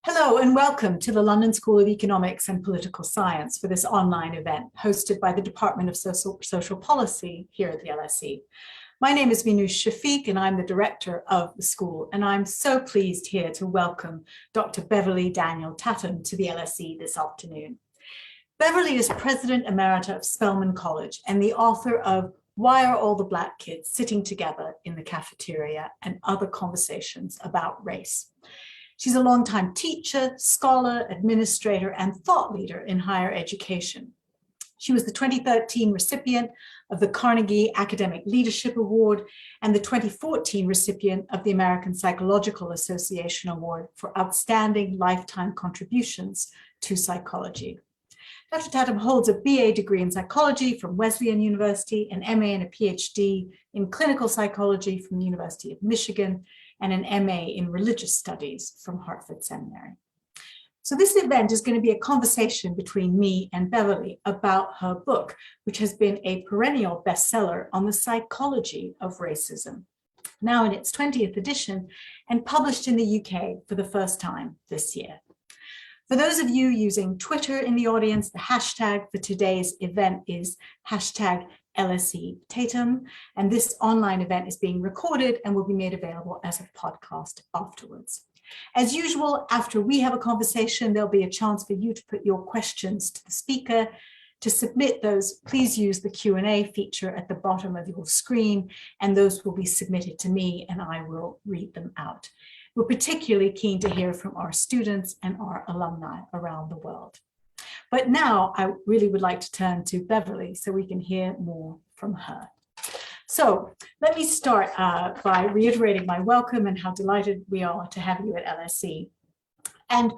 Hello and welcome to the London School of Economics and Political Science for this online event hosted by the Department of Social Policy here at the LSE. My name is Baroness Shafik and I'm the director of the school, and I'm so pleased here to welcome Dr. Beverly Tatum to the LSE this afternoon. Beverly is President Emerita of Spelman College and the author of Why Are All the Black Kids Sitting Together in the Cafeteria and Other Conversations About Race. She's a longtime teacher, scholar, administrator, and thought leader in higher education. She was the 2013 recipient of the Carnegie Academic Leadership Award and the 2014 recipient of the American Psychological Association Award for outstanding lifetime contributions to psychology. Dr. Tatum holds a BA degree in psychology from Wesleyan University, an MA and a PhD in clinical psychology from the University of Michigan, and an MA in religious studies from Hartford Seminary. So this event is going to be a conversation between me and Beverly about her book, which has been a perennial bestseller on the psychology of racism, now in its 20th edition and published in the UK for the first time this year. For those of you using Twitter in the audience, the hashtag for today's event is hashtag LSE Tatum, and this online event is being recorded and will be made available as a podcast afterwards. As usual, after we have a conversation, there'll be a chance for you to put your questions to the speaker. To submit those, please use the Q&A feature at the bottom of your screen, and those will be submitted to me and I will read them out. We're particularly keen to hear from our students and our alumni around the world. But now I really would like to turn to Beverly so we can hear more from her. So let me start by reiterating my welcome and how delighted we are to have you at LSE. And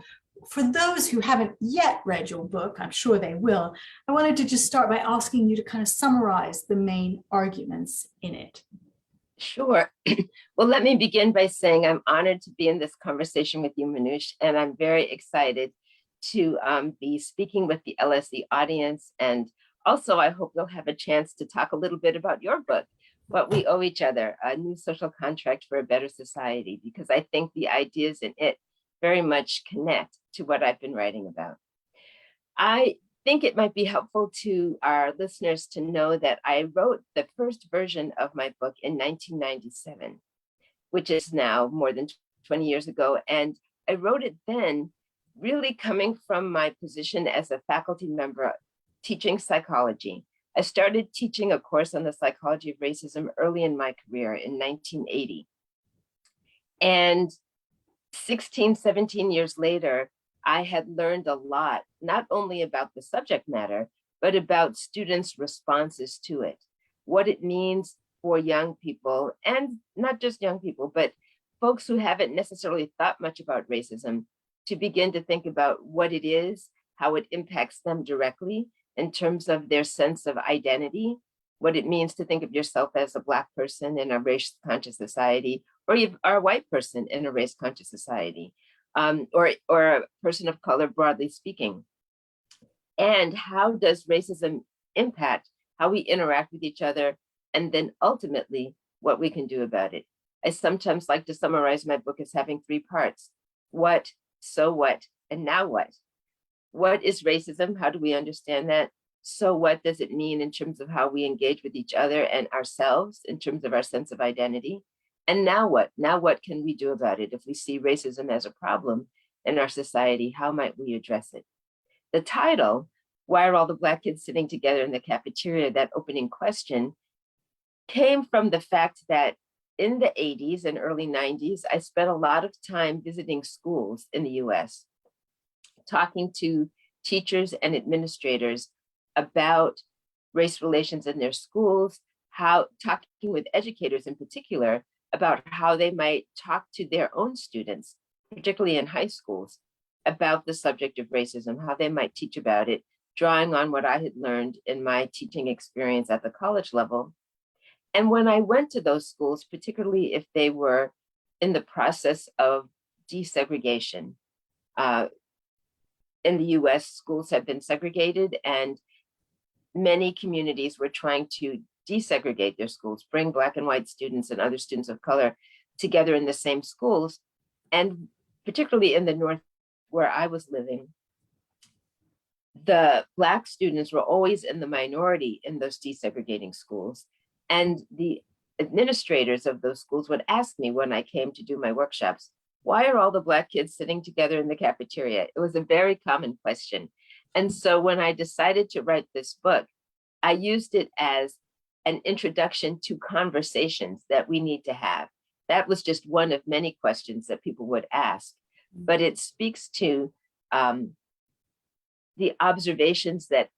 for those who haven't yet read your book, I'm sure they will, I wanted to just start by asking you to kind of summarize the main arguments in it. Sure. Well, let me begin by saying I'm honored to be in this conversation with you, Manoush, and I'm very excited to be speaking with the LSE audience. And also, I hope you'll have a chance to talk a little bit about your book, What We Owe Each Other, a New Social Contract for a Better Society, because I think the ideas in it very much connect to what I've been writing about. I think it might be helpful to our listeners to know that I wrote the first version of my book in 1997, which is now more than 20 years ago. And I wrote it then really coming from my position as a faculty member teaching psychology. I started teaching a course on the psychology of racism early in my career in 1980. And 16, 17 years later, I had learned a lot, not only about the subject matter, but about students' responses to it, what it means for young people, and not just young people, but folks who haven't necessarily thought much about racism, to begin to think about what it is, how it impacts them directly in terms of their sense of identity, what it means to think of yourself as a Black person in a race-conscious society, or a white person in a race-conscious society. Or a person of color, broadly speaking. And how does racism impact how we interact with each other, and then ultimately what we can do about it? I sometimes like to summarize my book as having three parts: what, so what, and now what? What is racism? How do we understand that? So what does it mean in terms of how we engage with each other and ourselves in terms of our sense of identity? And now what? Now what can we do about it? If we see racism as a problem in our society, how might we address it? The title, Why Are All the Black Kids Sitting Together in the Cafeteria, that opening question, came from the fact that in the 80s and early 90s, I spent a lot of time visiting schools in the US, talking to teachers and administrators about race relations in their schools, talking with educators in particular, about how they might talk to their own students, particularly in high schools, about the subject of racism, how they might teach about it, drawing on what I had learned in my teaching experience at the college level. And when I went to those schools, particularly if they were in the process of desegregation, in the US, schools have been segregated, and many communities were trying to desegregate their schools, bring Black and white students and other students of color together in the same schools. And particularly in the where I was living, the Black students were always in the minority in those desegregating schools. And the administrators of those schools would ask me when I came to do my workshops, why are all the Black kids sitting together in the cafeteria? It was a very common question. And so when I decided to write this book, I used it as an introduction to conversations that we need to have. That was just one of many questions that people would ask, but it speaks to the observations that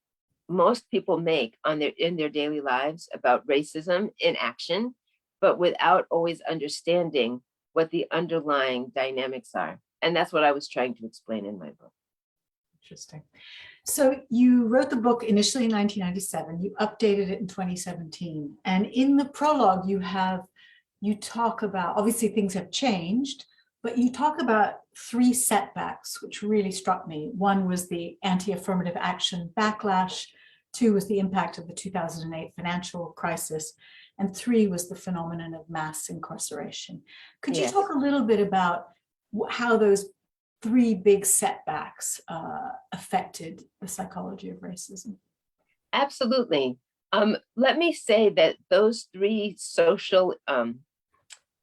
most people make in their daily lives about racism in action, but without always understanding what the underlying dynamics are. And that's what I was trying to explain in my book. Interesting. So you wrote the book initially in 1997, you updated it in 2017. And in the prologue, you talk about, obviously things have changed, but you talk about three setbacks, which really struck me. One was the anti-affirmative action backlash. Two was the impact of the 2008 financial crisis. And three was the phenomenon of mass incarceration. Could you talk a little bit about how those three big setbacks affected the psychology of racism? Absolutely. Let me say that those three social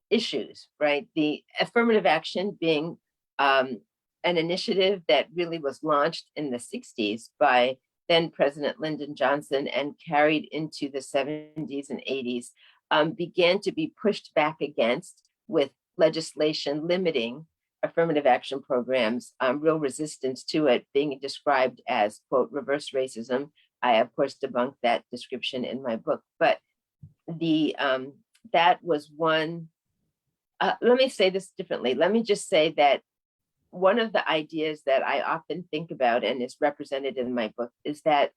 issues, right? The affirmative action being an initiative that really was launched in the 60s by then President Lyndon Johnson and carried into the 70s and 80s, began to be pushed back against with legislation limiting affirmative action programs, real resistance to it being described as, quote, reverse racism. I, of course, debunked that description in my book, but that was one. Let me say this differently. Let me just say that one of the ideas that I often think about and is represented in my book is that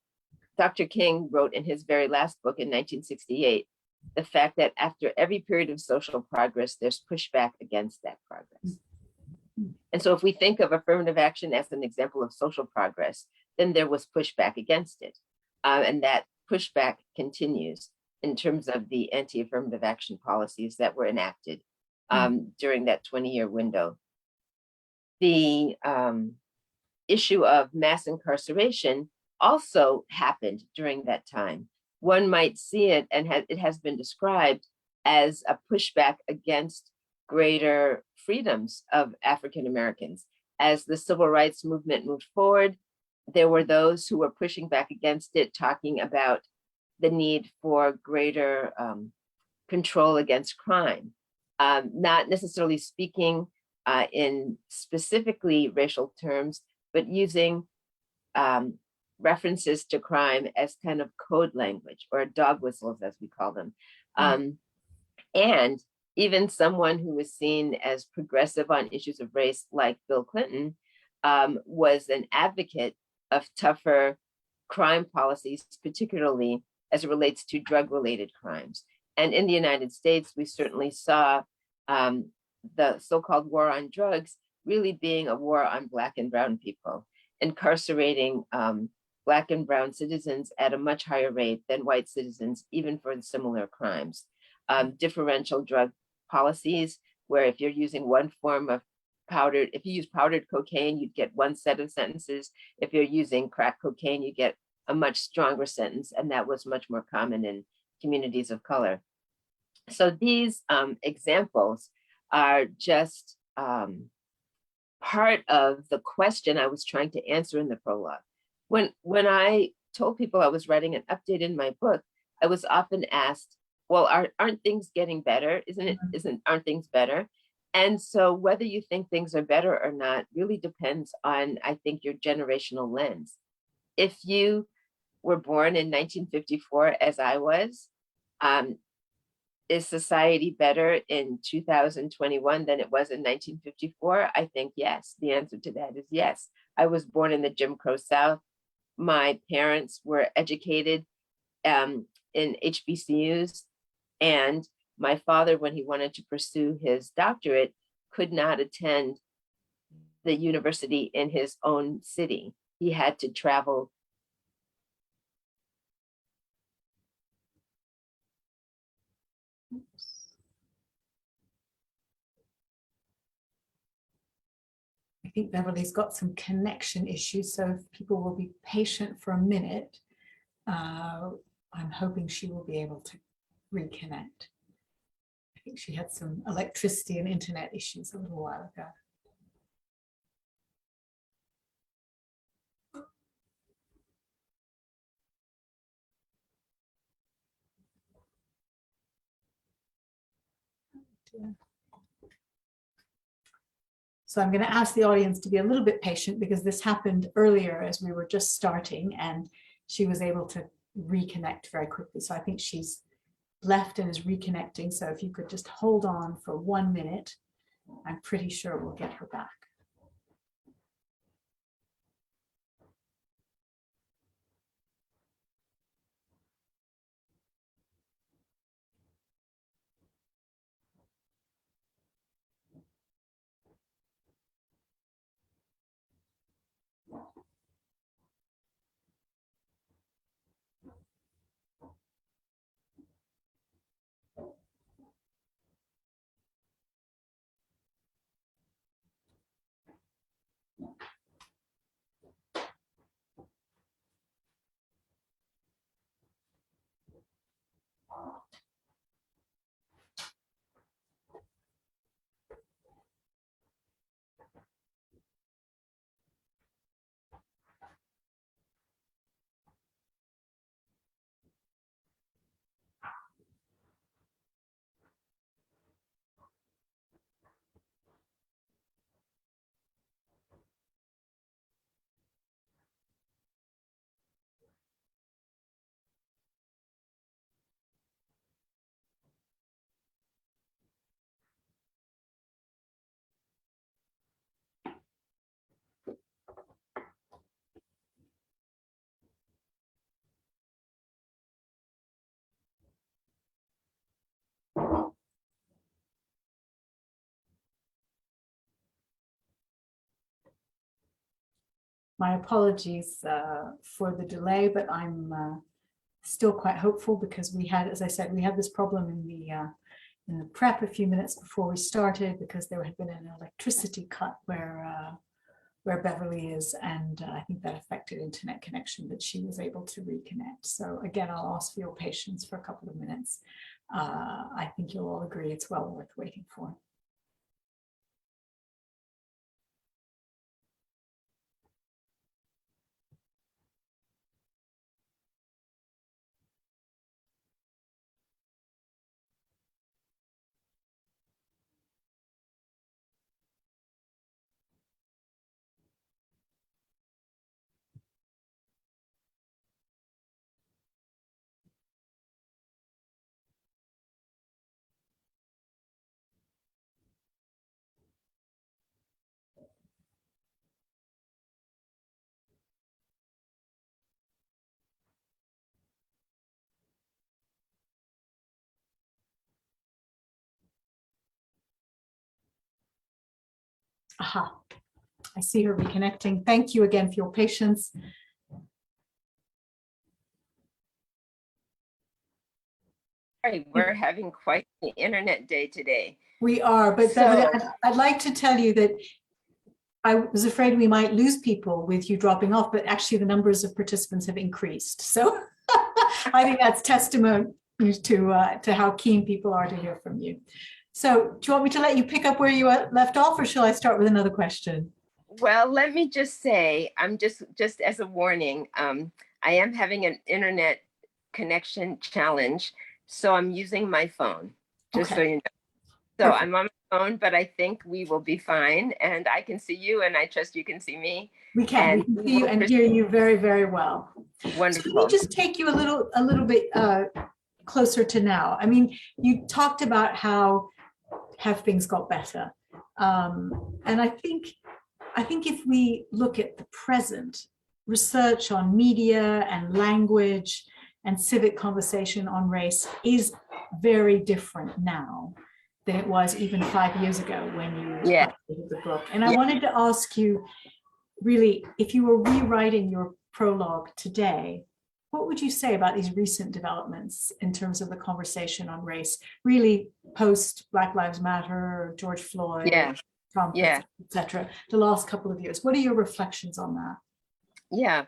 Dr. King wrote in his very last book in 1968, the fact that after every period of social progress, there's pushback against that progress. And so if we think of affirmative action as an example of social progress, then there was pushback against it. And that pushback continues in terms of the anti-affirmative action policies that were enacted during that 20-year window. The issue of mass incarceration also happened during that time. One might see it, and it has been described as a pushback against greater freedoms of African Americans. As the civil rights movement moved forward, there were those who were pushing back against it, talking about the need for greater control against crime, not necessarily speaking in specifically racial terms, but using references to crime as kind of code language or dog whistles, as we call them. And even someone who was seen as progressive on issues of race, like Bill Clinton, was an advocate of tougher crime policies, particularly as it relates to drug-related crimes. And in the United States, we certainly saw the so-called war on drugs really being a war on Black and Brown people, incarcerating Black and Brown citizens at a much higher rate than white citizens, even for similar crimes. Differential drug policies, where if you're using one form of if you use powdered cocaine, you'd get one set of sentences. If you're using crack cocaine, you get a much stronger sentence, and that was much more common in communities of color. So these examples are just part of the question I was trying to answer in the prologue. When I told people I was writing an update in my book, I was often asked, well, aren't things getting better? Aren't things better? And so whether you think things are better or not really depends on, I think, your generational lens. If you were born in 1954, as I was, is society better in 2021 than it was in 1954? I think yes. The answer to that is yes. I was born in the Jim Crow South. My parents were educated in HBCUs, and my father, when he wanted to pursue his doctorate, could not attend the university in his own city. He had to travel. I think Beverly's got some connection issues, so if people will be patient for a minute, I'm hoping she will be able to reconnect. I think she had some electricity and internet issues a little while ago. So I'm going to ask the audience to be a little bit patient because this happened earlier as we were just starting and she was able to reconnect very quickly. So I think she's left and is reconnecting. So if you could just hold on for 1 minute, I'm pretty sure we'll get her back. My apologies for the delay, but I'm still quite hopeful because we had, as I said, we had this problem in the prep a few minutes before we started because there had been an electricity cut where Beverly is, and I think that affected internet connection, but she was able to reconnect. So again, I'll ask for your patience for a couple of minutes. I think you'll all agree it's well worth waiting for. Aha, I see her reconnecting. Thank you again for your patience. We're having quite the internet day today. We are, but Beverly, I'd like to tell you that I was afraid we might lose people with you dropping off, but actually the numbers of participants have increased. So I think that's testimony to how keen people are to hear from you. So do you want me to let you pick up where you left off, or shall I start with another question? Well, let me just say, I'm just as a warning, I am having an internet connection challenge, so I'm using my phone, just so you know. So perfect. I'm on my phone, but I think we will be fine, and I can see you, and I trust you can see me. We can see you and hear you very, very well. Wonderful. So let me just take you a little bit closer to now. I mean, you talked about how have things got better, and I think if we look at the present, research on media and language and civic conversation on race is very different now than it was even 5 years ago when you updated the book. And I wanted to ask you, really, if you were rewriting your prologue today, what would you say about these recent developments in terms of the conversation on race, really post Black Lives Matter, George Floyd? Yeah. Trump, Yeah. et cetera, the last couple of years. What are your reflections on that? Yeah.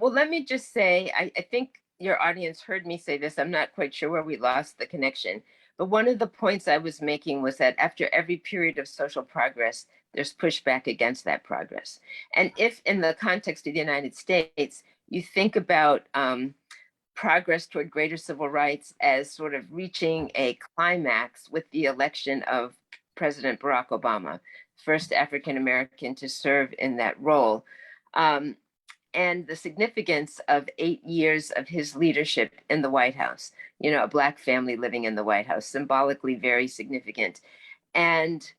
Well, let me just say, I think your audience heard me say this. I'm not quite sure where we lost the connection. But one of the points I was making was that after every period of social progress, there's pushback against that progress. And if in the context of the United States, you think about progress toward greater civil rights as sort of reaching a climax with the election of President Barack Obama, first African American to serve in that role. And the significance of 8 years of his leadership in the White House, a Black family living in the White House, symbolically very significant. And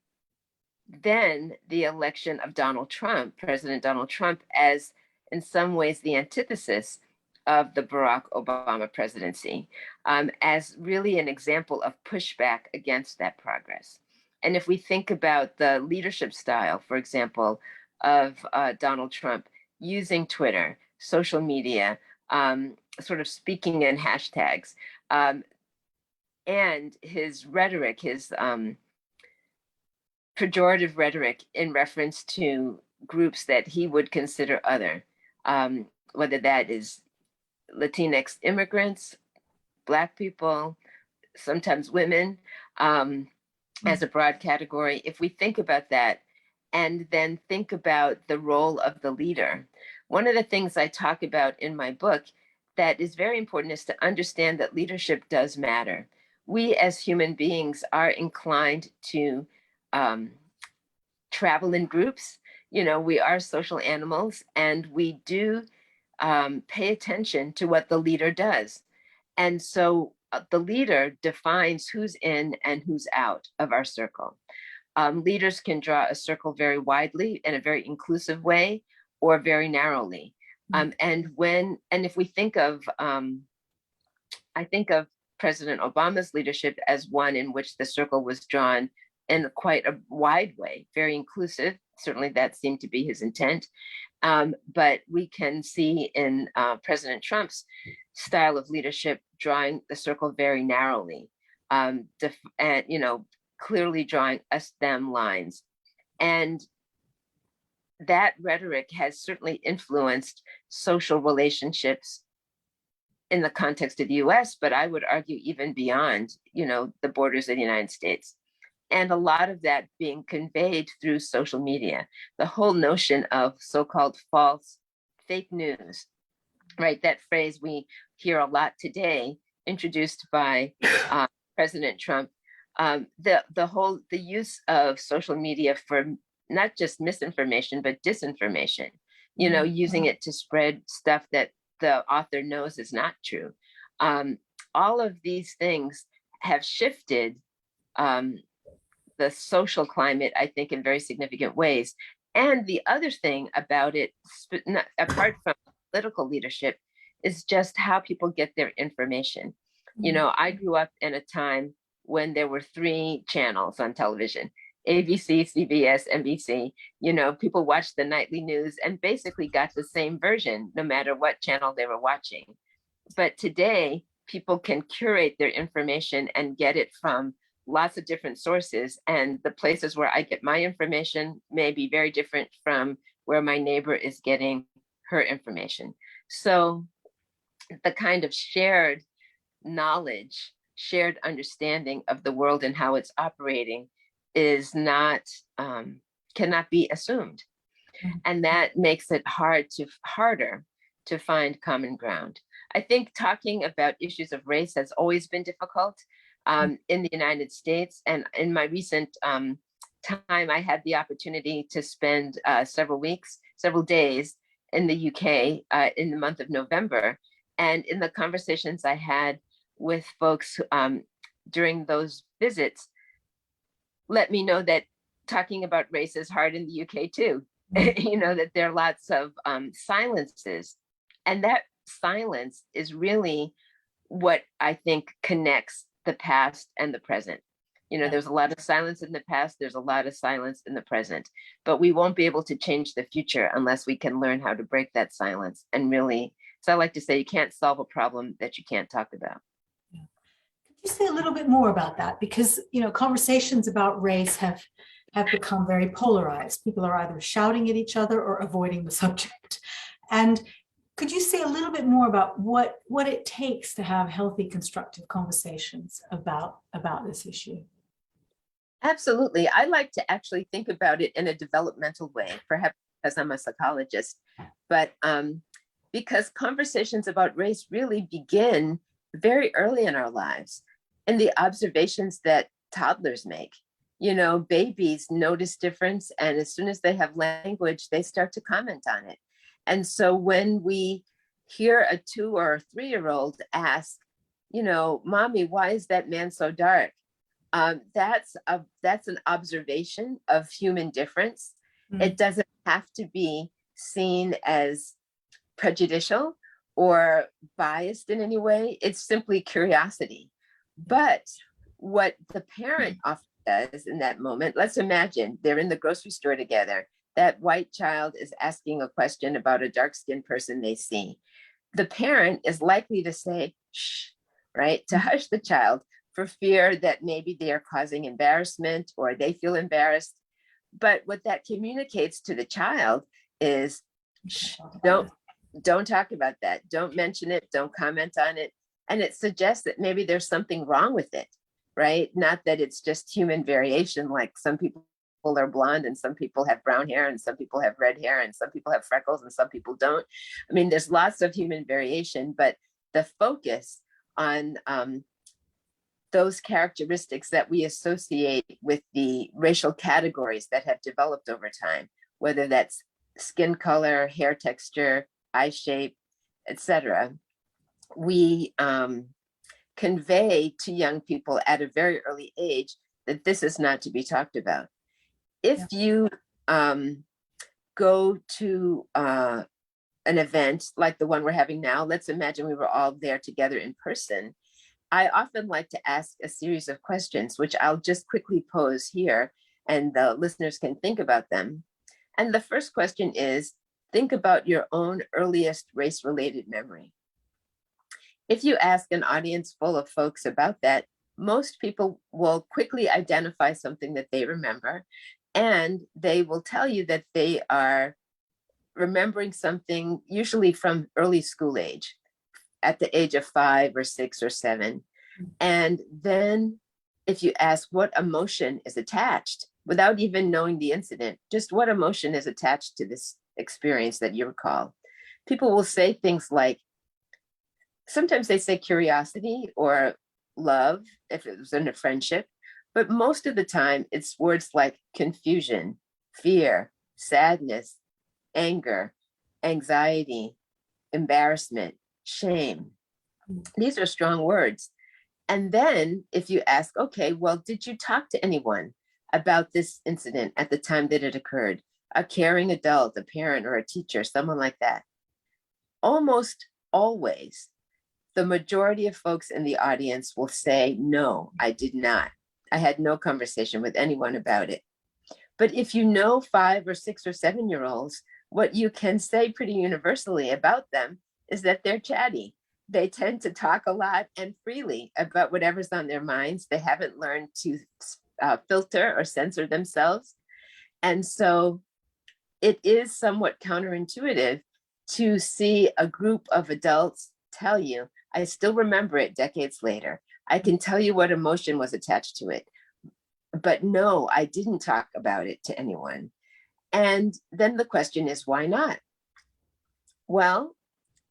then the election of Donald Trump, President Donald Trump, as in some ways the antithesis of the Barack Obama presidency, as really an example of pushback against that progress. And if we think about the leadership style, for example, of Donald Trump, using Twitter, social media, sort of speaking in hashtags, and his rhetoric, his pejorative rhetoric in reference to groups that he would consider other, whether that is Latinx immigrants, Black people, sometimes women, as a broad category. If we think about that, and then think about the role of the leader. One of the things I talk about in my book that is very important is to understand that leadership does matter. We as human beings are inclined to travel in groups. We are social animals, and we do pay attention to what the leader does. And so the leader defines who's in and who's out of our circle. Leaders can draw a circle very widely in a very inclusive way, or very narrowly. And if we think of, I think of President Obama's leadership as one in which the circle was drawn in quite a wide way, very inclusive. Certainly that seemed to be his intent. But we can see in President Trump's style of leadership drawing the circle very narrowly, and clearly drawing us-them lines. And that rhetoric has certainly influenced social relationships in the context of the US, but I would argue even beyond, the borders of the United States. And a lot of that being conveyed through social media, the whole notion of so-called false fake news, right? That phrase we hear a lot today, introduced by President Trump. The use of social media for not just misinformation, but disinformation, using it to spread stuff that the author knows is not true. All of these things have shifted the social climate, I think, in very significant ways. And the other thing about it, apart from political leadership, is just how people get their information. I grew up in a time when there were 3 channels on television: ABC, CBS, NBC. People watched the nightly news and basically got the same version, no matter what channel they were watching. But today, people can curate their information and get it from lots of different sources. And the places where I get my information may be very different from where my neighbor is getting her information. So the kind of shared knowledge, shared understanding of the world and how it's operating is not, cannot be assumed. And that makes it harder to find common ground. I think talking about issues of race has always been difficult in the United States. And in my recent time, I had the opportunity to spend several days in the UK in the month of November. And in the conversations I had with folks during those visits, let me know that talking about race is hard in the UK too. That there are lots of silences. And that silence is really what I think connects the past and the present. There's a lot of silence in the past, there's a lot of silence in the present, but we won't be able to change the future unless we can learn how to break that silence. And really, so I like to say, you can't solve a problem that you can't talk about. Could you say a little bit more about that? Because, conversations about race have have become very polarized. People are either shouting at each other or avoiding the subject. And could you say a little bit more about what it takes to have healthy, constructive conversations about this issue? Absolutely. I like to actually think about it in a developmental way, perhaps because I'm a psychologist, but because conversations about race really begin very early in our lives, and the observations that toddlers make. You know, babies notice difference, and as soon as they have language, they start to comment on it. And so when we hear a 2 or 3-year-old ask, you know, "Mommy, why is that man so dark?" That's an observation of human difference. It doesn't have to be seen as prejudicial or biased in any way. It's simply curiosity. But what the parent often does in that moment, let's imagine they're in the grocery store together. That white child is asking a question about a dark-skinned person they see. The parent is likely to say, "Shh," right? To hush the child, for fear that maybe they are causing embarrassment or they feel embarrassed. But what that communicates to the child is, "Shh, don't talk about that. Don't mention it. Don't comment on it." And it suggests that maybe there's something wrong with it, right? Not that it's just human variation, like some people are blonde and some people have brown hair and some people have red hair and some people have freckles and some people don't. I mean, there's lots of human variation, but the focus on those characteristics that we associate with the racial categories that have developed over time, whether that's skin color, hair texture, eye shape, etc., we convey to young people at a very early age that this is not to be talked about. If you go to an event like the one we're having now, let's imagine we were all there together in person. I often like to ask a series of questions, which I'll just quickly pose here, and the listeners can think about them. And the first question is, think about your own earliest race-related memory. If you ask an audience full of folks about that, most people will quickly identify something that they remember, and they will tell you that they are remembering something usually from early school age, at the age of 5 or 6 or 7. And then if you ask what emotion is attached, without even knowing the incident, just what emotion is attached to this experience that you recall, people will say things like, sometimes they say curiosity or love, if it was in a friendship, but most of the time it's words like confusion, fear, sadness, anger, anxiety, embarrassment, shame. These are strong words. And then if you ask, okay, well, did you talk to anyone about this incident at the time that it occurred? A caring adult, a parent, or a teacher, someone like that. Almost always, the majority of folks in the audience will say, no, I did not. I had no conversation with anyone about it. But if you know 5 or 6 or 7-year-olds, what you can say pretty universally about them is that they're chatty. They tend to talk a lot and freely about whatever's on their minds. They haven't learned to filter or censor themselves. And so it is somewhat counterintuitive to see a group of adults tell you, I still remember it decades later. I can tell you what emotion was attached to it. But no, I didn't talk about it to anyone. And then the question is, why not? Well,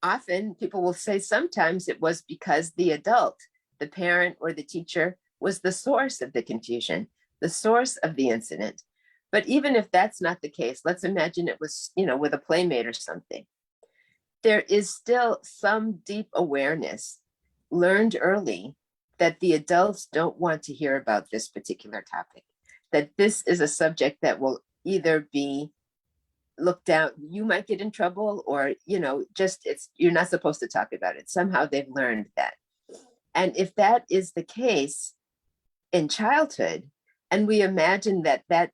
often people will say sometimes it was because the adult, the parent or the teacher, was the source of the confusion, the source of the incident. But even if that's not the case, let's imagine it was, with a playmate or something. There is still some deep awareness learned early that the adults don't want to hear about this particular topic, that this is a subject that will either be looked down, you might get in trouble, or, you're not supposed to talk about it. Somehow they've learned that. And if that is the case in childhood, and we imagine that that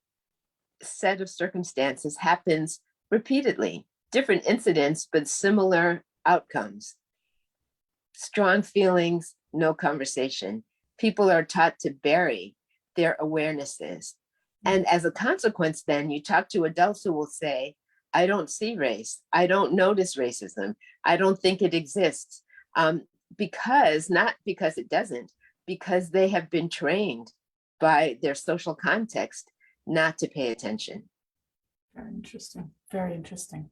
set of circumstances happens repeatedly, different incidents, but similar outcomes, strong feelings, no conversation. People are taught to bury their awarenesses. And as a consequence, then you talk to adults who will say, I don't see race. I don't notice racism. I don't think it exists. Not because it doesn't, because they have been trained by their social context not to pay attention. Very interesting. Very interesting.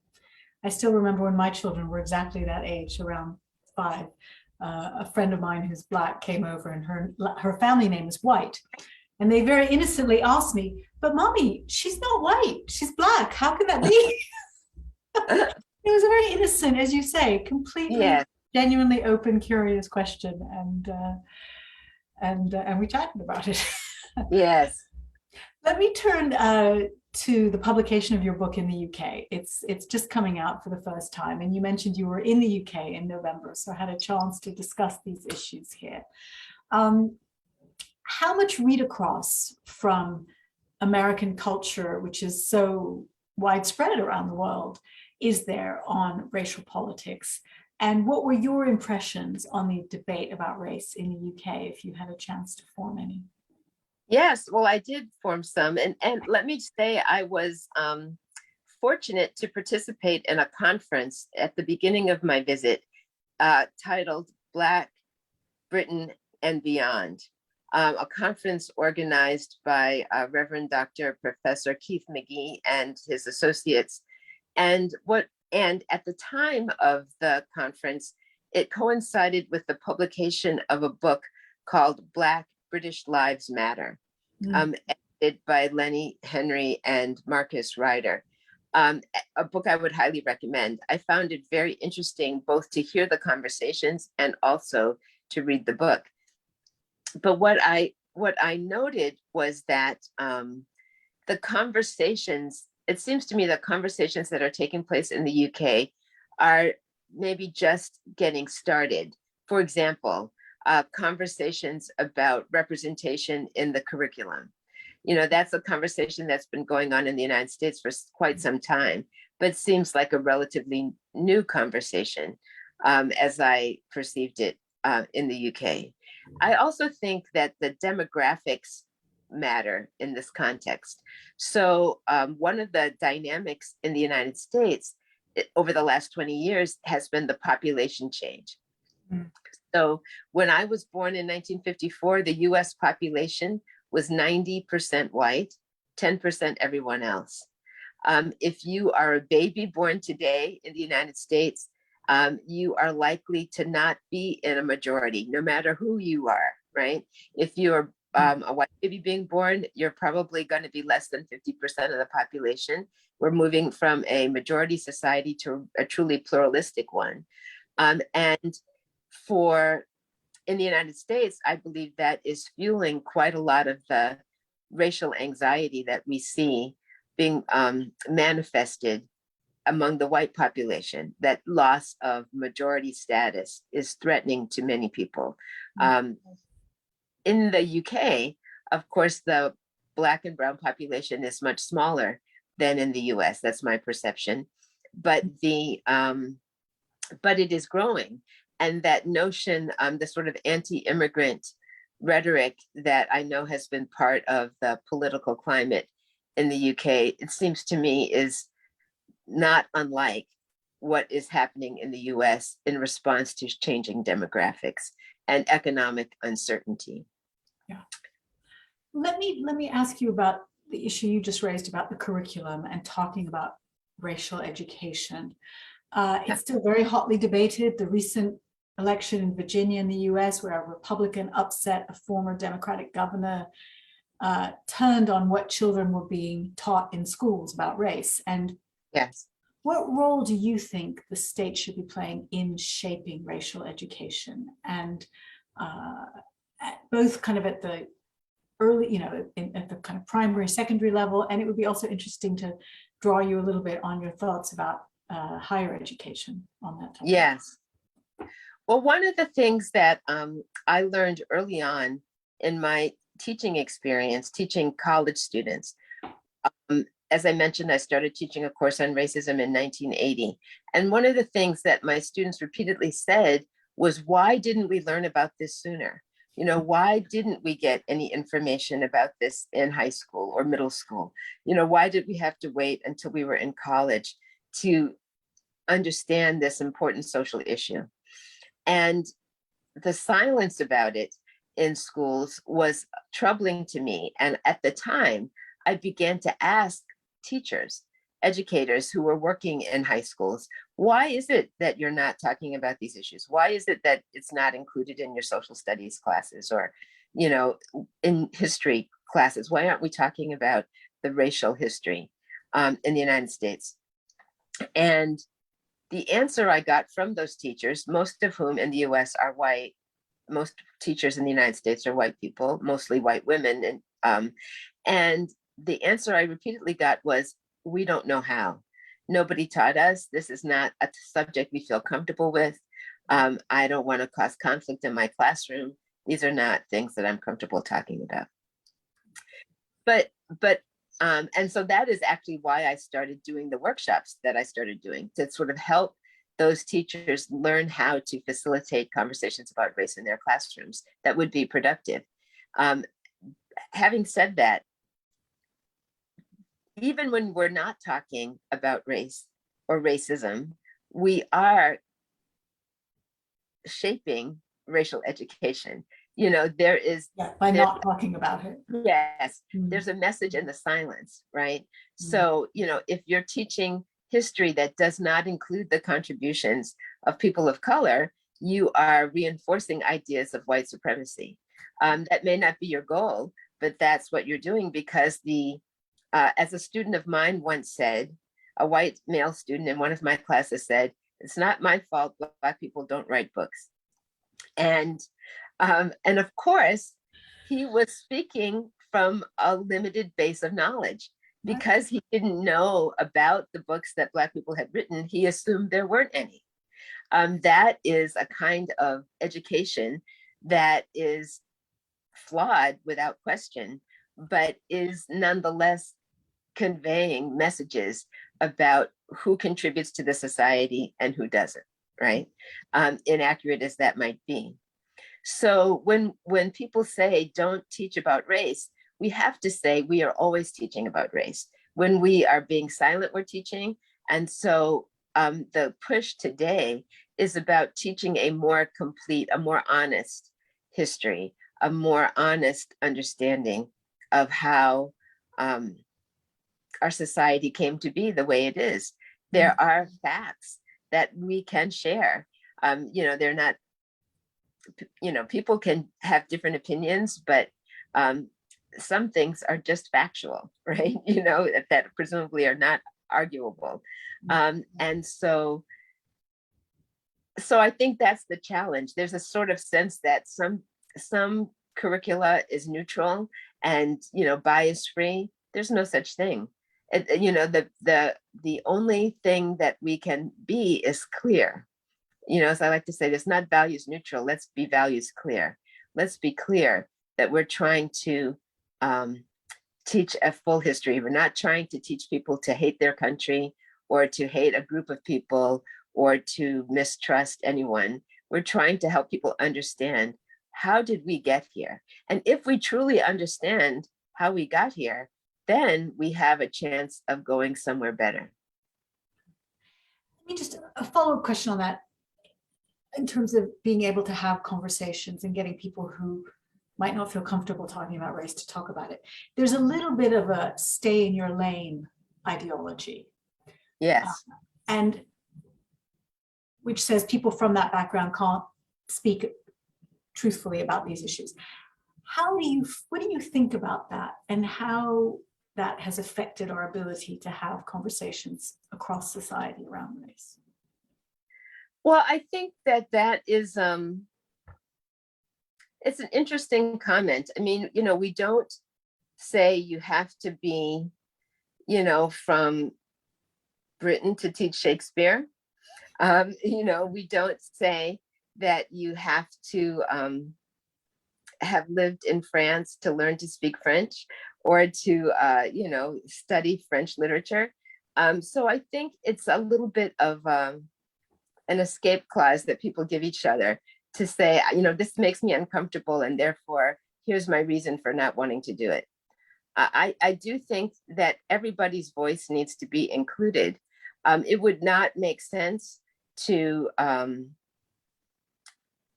I still remember when my children were exactly that age, around 5. A friend of mine who's Black came over, and her family name is White. And they very innocently asked me, but Mommy, she's not white, she's Black. How can that be? It was a very innocent, as you say, completely, genuinely open, curious question. And we chatted about it. Yes. Let me turn to the publication of your book in the UK. It's just coming out for the first time. And you mentioned you were in the UK in November, so I had a chance to discuss these issues here. How much read across from American culture, which is so widespread around the world, is there on racial politics? And what were your impressions on the debate about race in the UK, if you had a chance to form any? Yes, well, I did form some. And let me say, I was fortunate to participate in a conference at the beginning of my visit titled Black, Britain, and Beyond. A conference organized by Reverend Dr. Professor Keith McGee and his associates. And at the time of the conference, it coincided with the publication of a book called Black British Lives Matter, edited by Lenny Henry and Marcus Ryder. A book I would highly recommend. I found it very interesting both to hear the conversations and also to read the book. But what I noted was that the conversations, it seems to me that conversations that are taking place in the UK are maybe just getting started. For example, conversations about representation in the curriculum. You know, that's a conversation that's been going on in the United States for quite some time, but seems like a relatively new conversation as I perceived it in the UK. I also think that the demographics matter in this context. So one of the dynamics in the United States over the last 20 years has been the population change. So when I was born in 1954, the US population was 90% white, 10% everyone else. If you are a baby born today in the United States, you are likely to not be in a majority, no matter who you are, right? If you're a white baby being born, you're probably going to be less than 50% of the population. We're moving from a majority society to a truly pluralistic one. And in the United States, I believe that is fueling quite a lot of the racial anxiety that we see being manifested among the white population. That loss of majority status is threatening to many people. In the UK, of course, the Black and brown population is much smaller than in the US. That's my perception. But it is growing. And that notion, the sort of anti-immigrant rhetoric that I know has been part of the political climate in the UK, it seems to me is not unlike what is happening in the US in response to changing demographics and economic uncertainty. Yeah. Let me ask you about the issue you just raised about the curriculum and talking about racial education. It's still very hotly debated. The recent election in Virginia in the US, where a Republican upset a former Democratic governor, turned on what children were being taught in schools about race. And yes, what role do you think the state should be playing in shaping racial education? And both kind of at the early, at the kind of primary, secondary level, and it would be also interesting to draw you a little bit on your thoughts about higher education on that topic. Yes. Well, one of the things that I learned early on in my teaching experience, teaching college students, as I mentioned, I started teaching a course on racism in 1980. And one of the things that my students repeatedly said was, why didn't we learn about this sooner? Why didn't we get any information about this in high school or middle school? Why did we have to wait until we were in college to understand this important social issue? And the silence about it in schools was troubling to me. And at the time, I began to ask teachers, educators who were working in high schools, why is it that you're not talking about these issues? Why is it that it's not included in your social studies classes or, in history classes? Why aren't we talking about the racial history in the United States? And the answer I got from those teachers, most of whom in the US are white, most teachers in the United States are white people, mostly white women. And the answer I repeatedly got was, we don't know how. Nobody taught us. This is not a subject we feel comfortable with. I don't want to cause conflict in my classroom. These are not things that I'm comfortable talking about. And so that is actually why I started doing the workshops that I started doing, to sort of help those teachers learn how to facilitate conversations about race in their classrooms that would be productive. Having said that, even when we're not talking about race or racism, we are shaping racial education. There is by not talking about it. Yes, there's a message in the silence, right? So, if you're teaching history that does not include the contributions of people of color, you are reinforcing ideas of white supremacy. That may not be your goal, but that's what you're doing, because as a student of mine once said, a white male student in one of my classes said, "It's not my fault Black people don't write books." And of course, he was speaking from a limited base of knowledge, because he didn't know about the books that Black people had written. He assumed there weren't any. That is a kind of education that is flawed without question, but is nonetheless conveying messages about who contributes to the society and who doesn't, right? Inaccurate as that might be. So when people say don't teach about race, we have to say we are always teaching about race. When we are being silent, we're teaching. And so the push today is about teaching a more complete, a more honest history, a more honest understanding of how our society came to be the way it is. There are facts that we can share. They're not, people can have different opinions, but some things are just factual, right? That presumably are not arguable. And so I think that's the challenge. There's a sort of sense that some curricula is neutral and, bias free. There's no such thing. The only thing that we can be is clear. As I like to say, it's not values neutral. Let's be values clear. Let's be clear that we're trying to teach a full history. We're not trying to teach people to hate their country or to hate a group of people or to mistrust anyone. We're trying to help people understand, how did we get here? And if we truly understand how we got here, then we have a chance of going somewhere better. Let me just a follow-up question on that, in terms of being able to have conversations and getting people who might not feel comfortable talking about race to talk about it. There's a little bit of a stay in your lane ideology. Yes. And which says people from that background can't speak truthfully about these issues. What do you think about that, and how that has affected our ability to have conversations across society around race? Well, I think that is, it's an interesting comment. I mean, we don't say you have to be, from Britain to teach Shakespeare. We don't say that you have to have lived in France to learn to speak French, or to, study French literature. So I think it's a little bit of an escape clause that people give each other to say, this makes me uncomfortable, and therefore here's my reason for not wanting to do it. I do think that everybody's voice needs to be included. It would not make sense to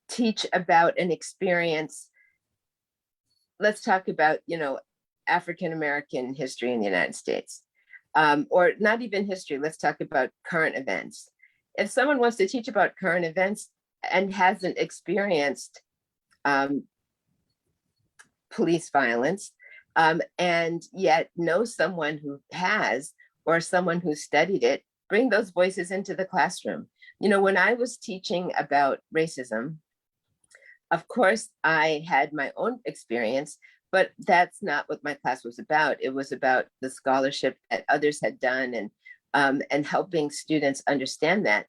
teach about an experience. Let's talk about, African-American history in the United States, or not even history. Let's talk about current events. If someone wants to teach about current events and hasn't experienced police violence, and yet knows someone who has, or someone who studied it, bring those voices into the classroom. When I was teaching about racism, of course, I had my own experience, but that's not what my class was about. It was about the scholarship that others had done, and helping students understand that.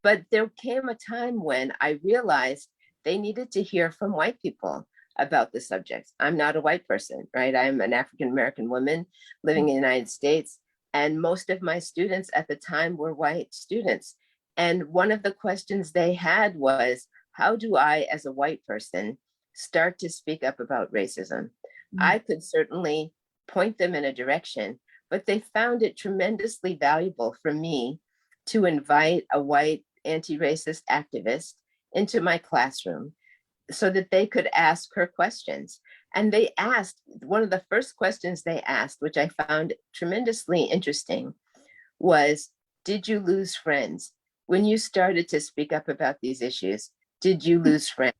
But there came a time when I realized they needed to hear from white people about the subject. I'm not a white person, right? I'm an African-American woman living in the United States, and most of my students at the time were white students. And one of the questions they had was, how do I, as a white person, start to speak up about racism? I could certainly point them in a direction, but they found it tremendously valuable for me to invite a white anti-racist activist into my classroom so that they could ask her questions. And they asked, one of the first questions they asked, which I found tremendously interesting, was, did you lose friends? When you started to speak up about these issues, did you lose friends?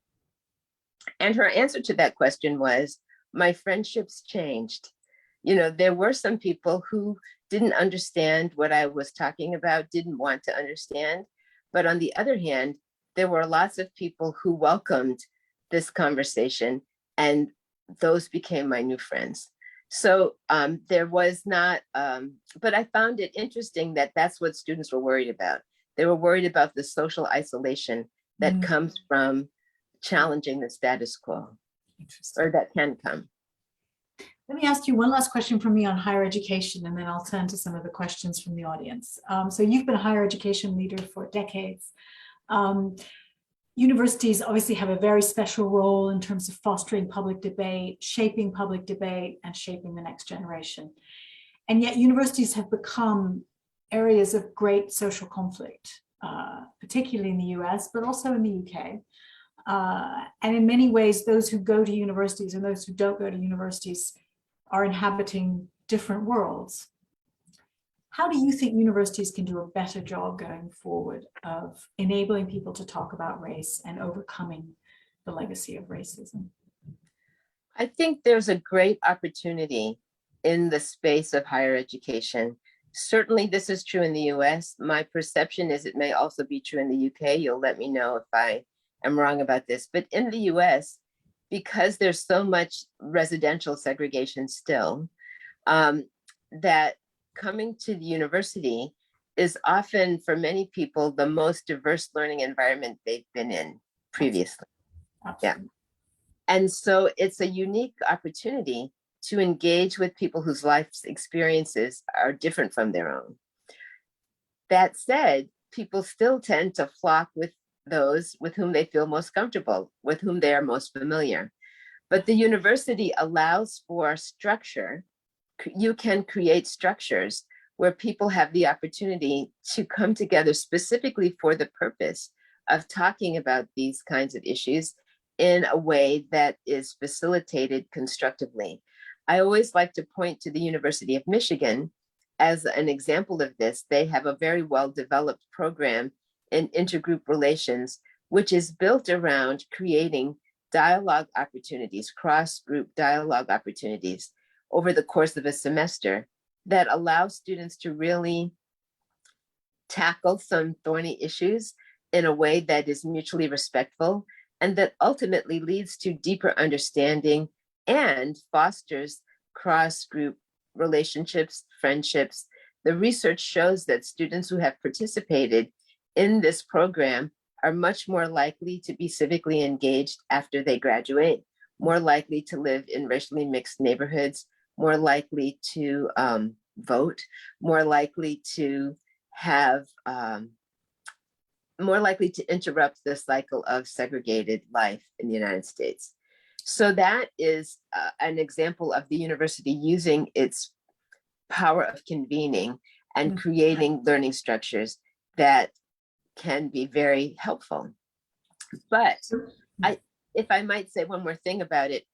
And her answer to that question was, my friendships changed. There were some people who didn't understand what I was talking about, didn't want to understand. But on the other hand, there were lots of people who welcomed this conversation, and those became my new friends. So there was not, but I found it interesting that that's what students were worried about. They were worried about the social isolation that comes from challenging the status quo, or that can come. Let me ask you one last question from me on higher education, and then I'll turn to some of the questions from the audience. So you've been a higher education leader for decades. Universities obviously have a very special role in terms of fostering public debate, shaping public debate, and shaping the next generation. And yet universities have become areas of great social conflict, particularly in the US, but also in the UK. And in many ways, those who go to universities and those who don't go to universities are inhabiting different worlds. How do you think universities can do a better job going forward of enabling people to talk about race and overcoming the legacy of racism? I think there's a great opportunity in the space of higher education. Certainly this is true in the US. My perception is it may also be true in the UK. You'll let me know if I am wrong about this. But in the US, because there's so much residential segregation still, that coming to the university is often, for many people, the most diverse learning environment they've been in previously. Absolutely. Yeah. And so it's a unique opportunity to engage with people whose life experiences are different from their own. That said, people still tend to flock with those with whom they feel most comfortable, with whom they are most familiar. But the university allows for structure. You can create structures where people have the opportunity to come together specifically for the purpose of talking about these kinds of issues in a way that is facilitated constructively. I always like to point to the University of Michigan as an example of this. They have a very well-developed program in intergroup relations, which is built around creating dialogue opportunities, cross-group dialogue opportunities over the course of a semester that allow students to really tackle some thorny issues in a way that is mutually respectful and that ultimately leads to deeper understanding and fosters cross-group relationships, friendships. The research shows that students who have participated in this program are much more likely to be civically engaged after they graduate, more likely to live in racially mixed neighborhoods, more likely to vote, more likely to have more likely to interrupt the cycle of segregated life in the United States. So that is an example of the university using its power of convening and creating learning structures that can be very helpful. But if I might say one more thing about it,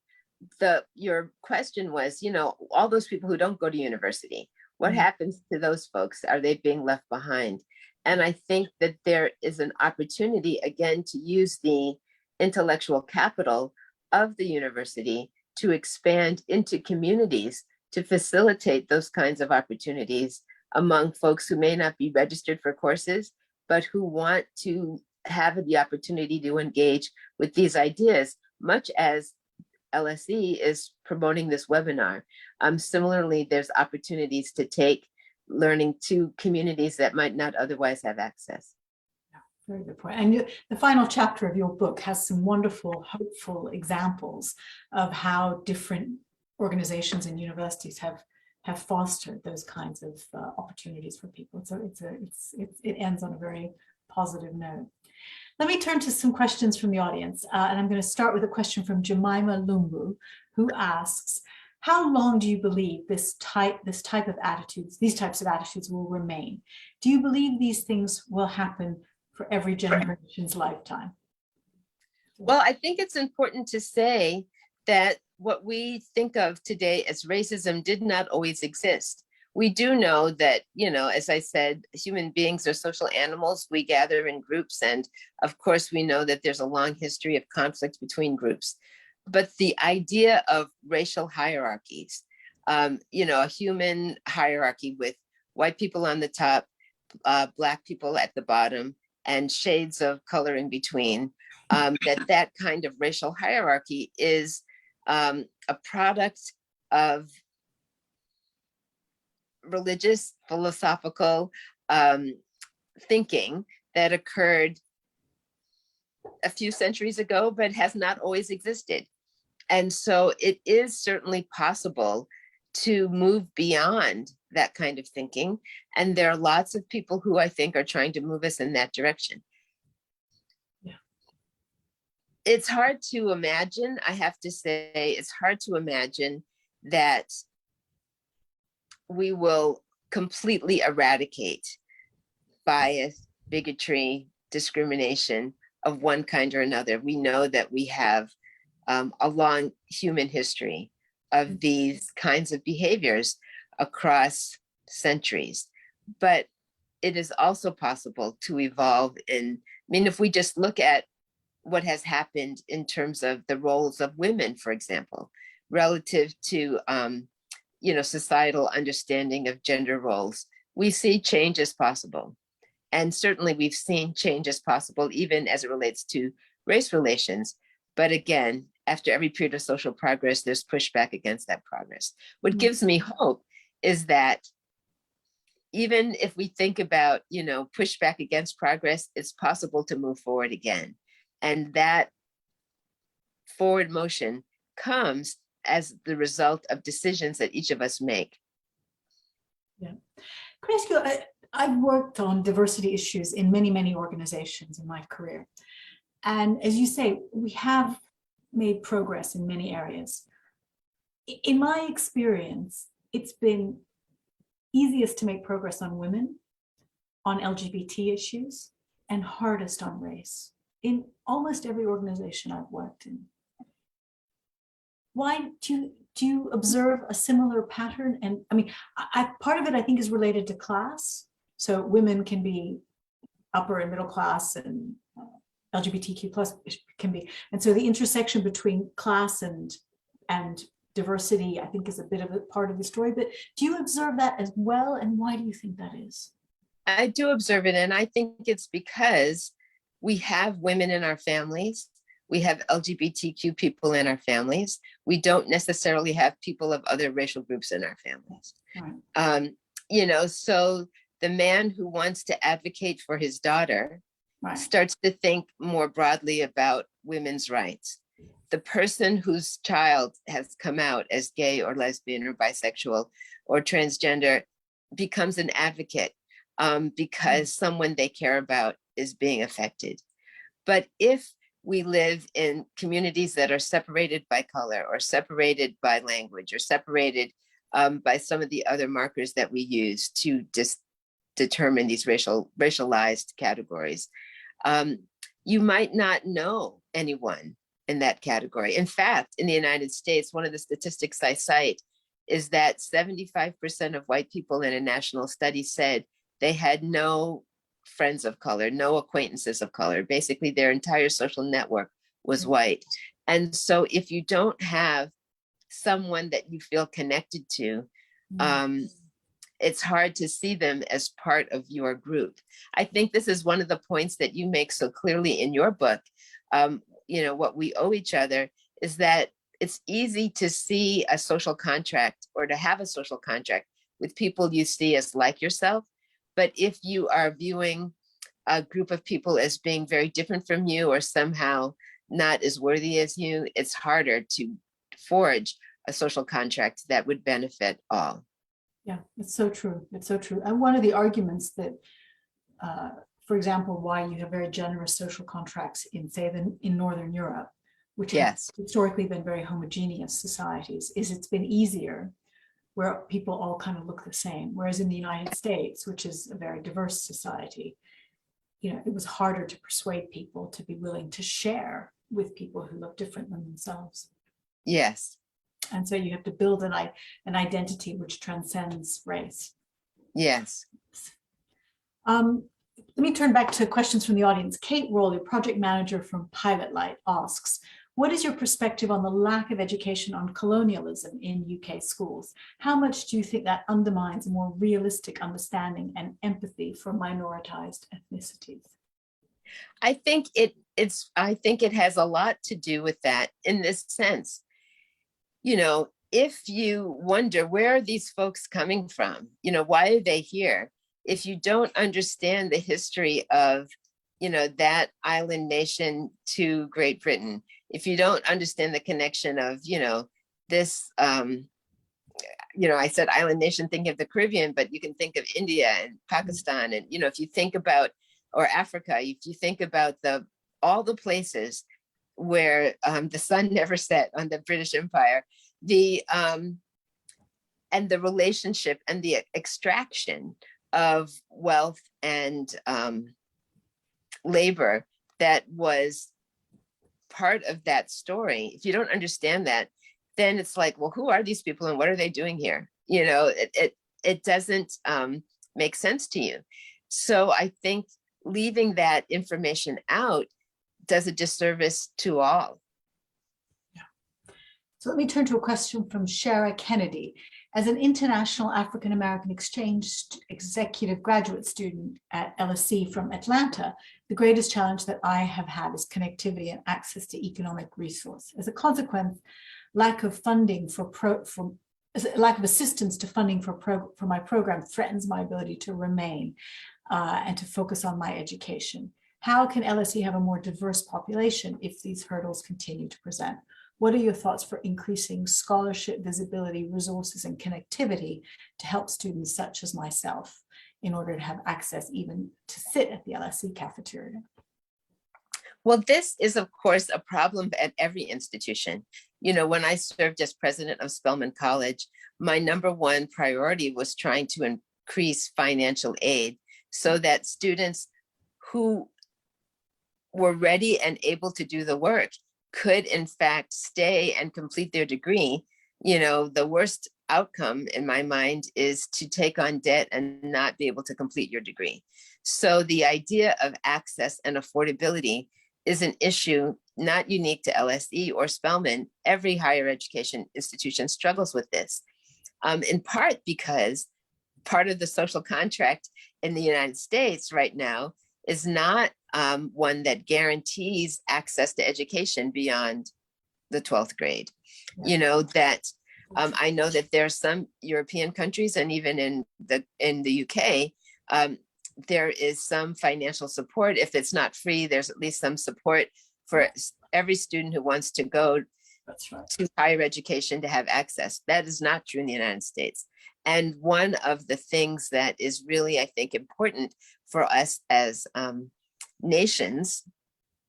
your question was, all those people who don't go to university, what happens to those folks? Are they being left behind? And I think that there is an opportunity, again, to use the intellectual capital of the university to expand into communities to facilitate those kinds of opportunities among folks who may not be registered for courses, but who want to have the opportunity to engage with these ideas, much as LSE is promoting this webinar. Similarly, there's opportunities to take learning to communities that might not otherwise have access. Very good point. And the final chapter of your book has some wonderful, hopeful examples of how different organizations and universities have fostered those kinds of opportunities for people. So it ends on a very positive note. Let me turn to some questions from the audience. And I'm going to start with a question from Jemima Lumbu, who asks, how long do you believe these types of attitudes will remain? Do you believe these things will happen for every generation's lifetime? Well, I think it's important to say that what we think of today as racism did not always exist. We do know that, as I said, human beings are social animals. We gather in groups. And of course, we know that there's a long history of conflict between groups. But the idea of racial hierarchies, a human hierarchy with white people on the top, Black people at the bottom, and shades of color in between, that kind of racial hierarchy is a product of religious, philosophical thinking that occurred a few centuries ago, but has not always existed. And so it is certainly possible to move beyond that kind of thinking. And there are lots of people who I think are trying to move us in that direction. Yeah. It's hard to imagine, I have to say, it's hard to imagine that we will completely eradicate bias, bigotry, discrimination of one kind or another. We know that we have a long human history of these kinds of behaviors across centuries, but it is also possible to evolve if we just look at what has happened in terms of the roles of women, for example, relative to societal understanding of gender roles, we see change as possible. And certainly we've seen change as possible, even as it relates to race relations. But again, after every period of social progress, there's pushback against that progress. What gives me hope is that even if we think about, pushback against progress, it's possible to move forward again. And that forward motion comes as the result of decisions that each of us make. Yeah. Chris, I've worked on diversity issues in many, many organizations in my career. And as you say, we have made progress in many areas. In my experience, it's been easiest to make progress on women, on LGBT issues, and hardest on race in almost every organization I've worked in. Why do you observe a similar pattern? And part of it I think is related to class. So women can be upper and middle class, and LGBTQ plus can be. And so the intersection between class and diversity, I think, is a bit of a part of the story. But do you observe that as well? And why do you think that is? I do observe it. And I think it's because we have women in our families. We have LGBTQ people in our families. We don't necessarily have people of other racial groups in our families. Right. So the man who wants to advocate for his daughter starts to think more broadly about women's rights. The person whose child has come out as gay or lesbian or bisexual or transgender becomes an advocate because someone they care about is being affected. But if we live in communities that are separated by color or separated by language or separated by some of the other markers that we use to just determine these racialized categories, you might not know anyone in that category. In fact, in the United States, one of the statistics I cite is that 75% of white people in a national study said they had no friends of color, no acquaintances of color. Basically, their entire social network was white. And so if you don't have someone that you feel connected to, it's hard to see them as part of your group. I think this is one of the points that you make so clearly in your book. What we owe each other is that it's easy to see a social contract or to have a social contract with people you see as like yourself. But if you are viewing a group of people as being very different from you or somehow not as worthy as you, it's harder to forge a social contract that would benefit all. Yeah, it's so true. It's so true. And one of the arguments that, for example, why you have very generous social contracts in, say, in Northern Europe, which has historically been very homogeneous societies, is it's been easier where people all kind of look the same. Whereas in the United States, which is a very diverse society, it was harder to persuade people to be willing to share with people who look different than themselves. Yes. And so you have to build an identity which transcends race. Yes. Let me turn back to questions from the audience. Kate Rowley, project manager from Pilot Light, asks, what is your perspective on the lack of education on colonialism in UK schools? How much do you think that undermines a more realistic understanding and empathy for minoritized ethnicities? I think it has a lot to do with that in this sense. If you wonder, where are these folks coming from? Why are they here? If you don't understand the history of, that island nation to Great Britain, if you don't understand the connection of, this, I said island nation, thinking of the Caribbean, but you can think of India and Pakistan. And, if you think about, or Africa, if you think about all the places where the sun never set on the British Empire, and the relationship and the extraction of wealth and labor that was part of that story. If you don't understand that, then it's like, well, who are these people and what are they doing here? It doesn't make sense to you. So I think leaving that information out does a disservice to all. So let me turn to a question from Shara Kennedy. As an international African-American exchange executive graduate student at LSE from Atlanta, the greatest challenge that I have had is connectivity and access to economic resource. As a consequence, lack of assistance to funding for my program threatens my ability to remain and to focus on my education. How can LSE have a more diverse population if these hurdles continue to present? What are your thoughts for increasing scholarship, visibility, resources, and connectivity to help students such as myself in order to have access even to sit at the LSE cafeteria? Well, this is, of course, a problem at every institution. When I served as president of Spelman College, my number one priority was trying to increase financial aid so that students who were ready and able to do the work could in fact stay and complete their degree. The worst outcome in my mind is to take on debt and not be able to complete your degree. So the idea of access and affordability is an issue not unique to LSE or Spelman. Every higher education institution struggles with this, in part because part of the social contract in the United States right now is not one that guarantees access to education beyond the 12th grade. I know that there are some European countries and even in the UK, there is some financial support. If it's not free, there's at least some support for every student who wants to go to higher education to have access. That is not true in the United States. And one of the things that is really, I think, important for us as nations,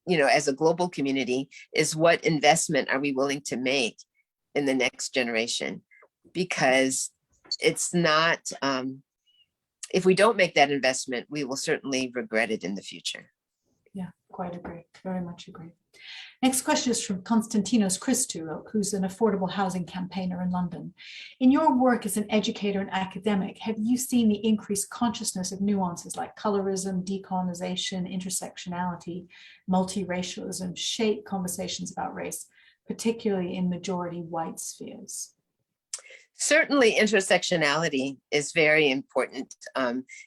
as a global community, is what investment are we willing to make in the next generation? Because it's not, if we don't make that investment, we will certainly regret it in the future. Yeah, quite agree. Very much agree. Next question is from Konstantinos Chris Turo, who's an affordable housing campaigner in London. In your work as an educator and academic, have you seen the increased consciousness of nuances like colorism, decolonization, intersectionality, multiracialism shape conversations about race, particularly in majority white spheres? Certainly, intersectionality is very important.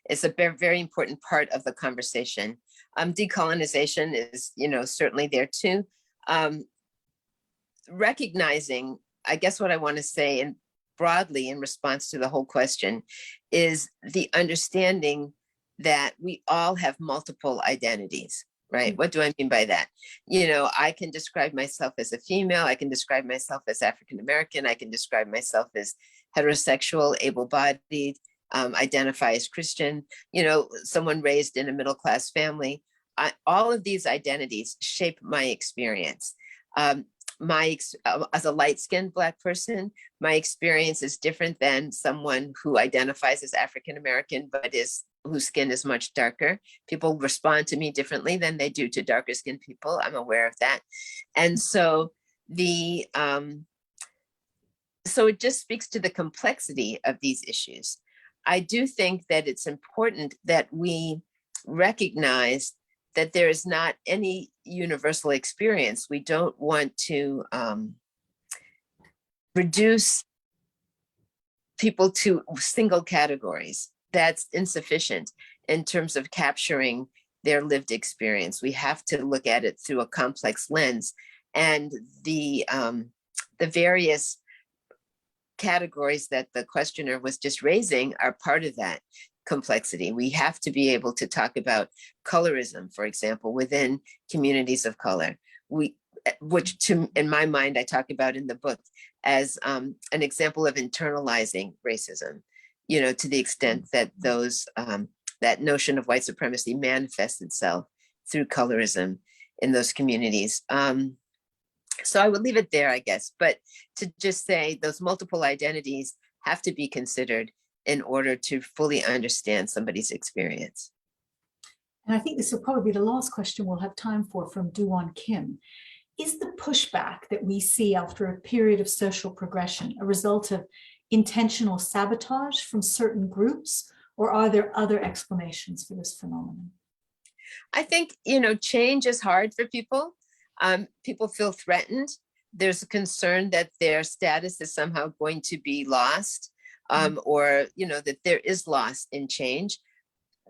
It's a very important part of the conversation. Decolonization is, certainly there too. Recognizing, I guess what I want to say, and broadly in response to the whole question, is the understanding that we all have multiple identities, right? Mm-hmm. What do I mean by that? I can describe myself as a female, I can describe myself as African American, I can describe myself as heterosexual, able-bodied, identify as Christian, someone raised in a middle-class family. All of these identities shape my experience. As a light-skinned Black person, my experience is different than someone who identifies as African American, but whose skin is much darker. People respond to me differently than they do to darker skinned people. I'm aware of that. And so so it just speaks to the complexity of these issues. I do think that it's important that we recognize that there is not any universal experience. We don't want to reduce people to single categories. That's insufficient in terms of capturing their lived experience. We have to look at it through a complex lens, and the various categories that the questioner was just raising are part of that complexity. We have to be able to talk about colorism, for example, within communities of color, which in my mind, I talk about in the book as an example of internalizing racism, to the extent that that notion of white supremacy manifests itself through colorism in those communities. So I would leave it there, I guess, but to just say those multiple identities have to be considered in order to fully understand somebody's experience. And I think this will probably be the last question we'll have time for from Dewan Kim. Is the pushback that we see after a period of social progression a result of intentional sabotage from certain groups, or are there other explanations for this phenomenon? I think, change is hard for people. People feel threatened. There's a concern that their status is somehow going to be lost, or, that there is loss in change,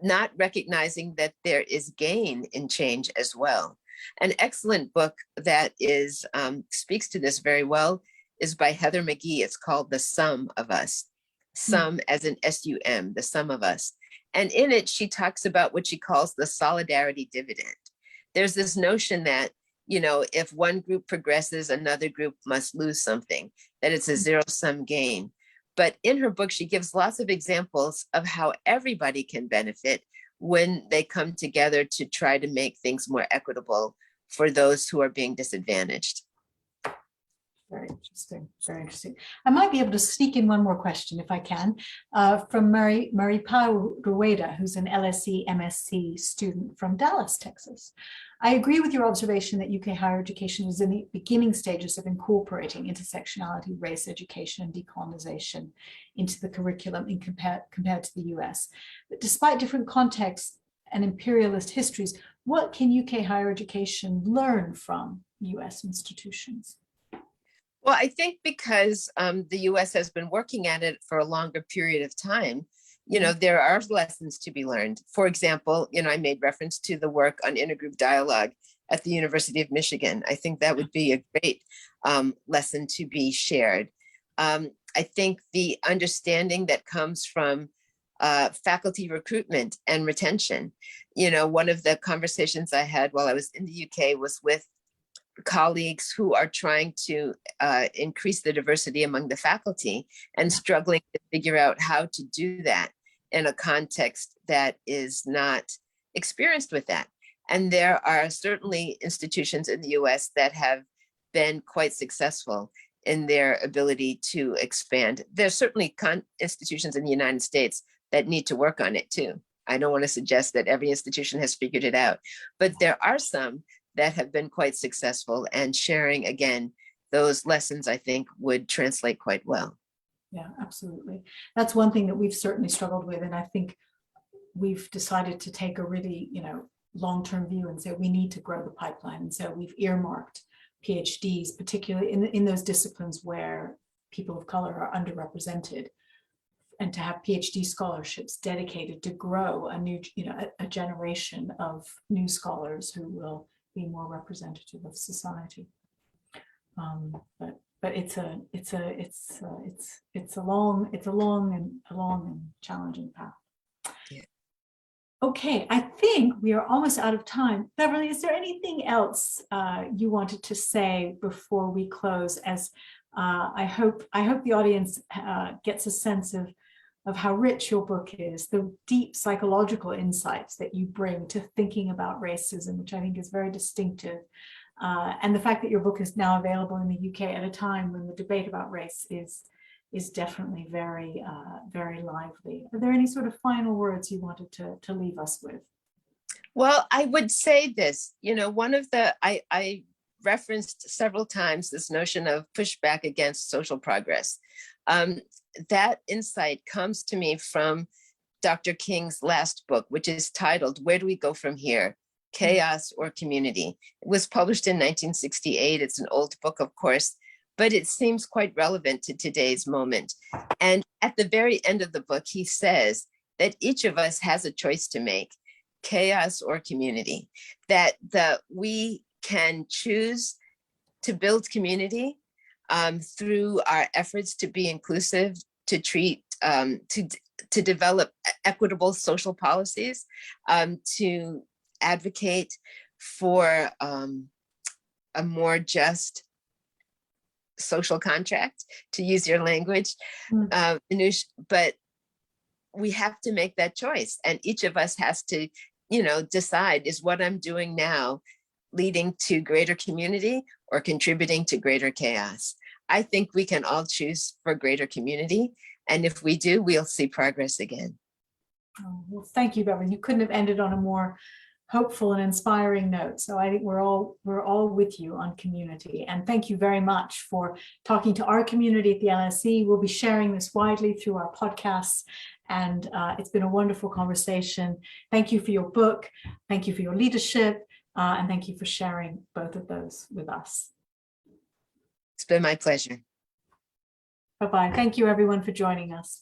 not recognizing that there is gain in change as well. An excellent book that speaks to this very well is by Heather McGhee. It's called The Sum of Us. Sum as in S-U-M, the sum of us. And in it, she talks about what she calls the solidarity dividend. There's this notion that, if one group progresses, another group must lose something, that it's a zero-sum game. But in her book, she gives lots of examples of how everybody can benefit when they come together to try to make things more equitable for those who are being disadvantaged. Very interesting, very interesting. I might be able to sneak in one more question if I can, from Murray Rueda, who's an LSE MSc student from Dallas, Texas. I agree with your observation that UK higher education is in the beginning stages of incorporating intersectionality, race education, and decolonization into the curriculum compared to the US. But despite different contexts and imperialist histories, what can UK higher education learn from US institutions? Well, I think because the US has been working at it for a longer period of time, there are lessons to be learned. For example, I made reference to the work on intergroup dialogue at the University of Michigan. I think that would be a great lesson to be shared. I think the understanding that comes from faculty recruitment and retention. One of the conversations I had while I was in the UK was with colleagues who are trying to increase the diversity among the faculty and struggling to figure out how to do that in a context that is not experienced with that. And there are certainly institutions in the US that have been quite successful in their ability to expand. There's certainly institutions in the United States that need to work on it too. I don't want to suggest that every institution has figured it out, but there are some that have been quite successful, and sharing again those lessons, I think, would translate quite well. Yeah, absolutely. That's one thing that we've certainly struggled with, and I think we've decided to take a really, long-term view and say we need to grow the pipeline. And so we've earmarked PhDs, particularly in those disciplines where people of color are underrepresented, and to have PhD scholarships dedicated to grow a new, a generation of new scholars who will be more representative of society. But it's a long and challenging path. Yeah. Okay, I think we are almost out of time. Beverly, is there anything else you wanted to say before we close? As I hope the audience gets a sense of how rich your book is, the deep psychological insights that you bring to thinking about racism, which I think is very distinctive. And the fact that your book is now available in the UK at a time when the debate about race is definitely very, very lively. Are there any sort of final words you wanted to leave us with? Well, I would say this, one of I referenced several times this notion of pushback against social progress. That insight comes to me from Dr. King's last book, which is titled, Where Do We Go From Here? Chaos or Community? It was published in 1968. It's an old book, of course, but it seems quite relevant to today's moment. And at the very end of the book, he says that each of us has a choice to make, chaos or community, that we can choose to build community through our efforts to be inclusive, to treat, to develop equitable social policies, to advocate for a more just social contract, to use your language, Manoush, but we have to make that choice. And each of us has to, decide, is what I'm doing now leading to greater community or contributing to greater chaos? I think we can all choose for greater community. And if we do, we'll see progress again. Oh, well, thank you, Beverly. You couldn't have ended on a more hopeful and inspiring note. So I think we're all with you on community. And thank you very much for talking to our community at the LSE. We'll be sharing this widely through our podcasts. And it's been a wonderful conversation. Thank you for your book. Thank you for your leadership. And thank you for sharing both of those with us. It's been my pleasure. Bye-bye. Thank you, everyone, for joining us.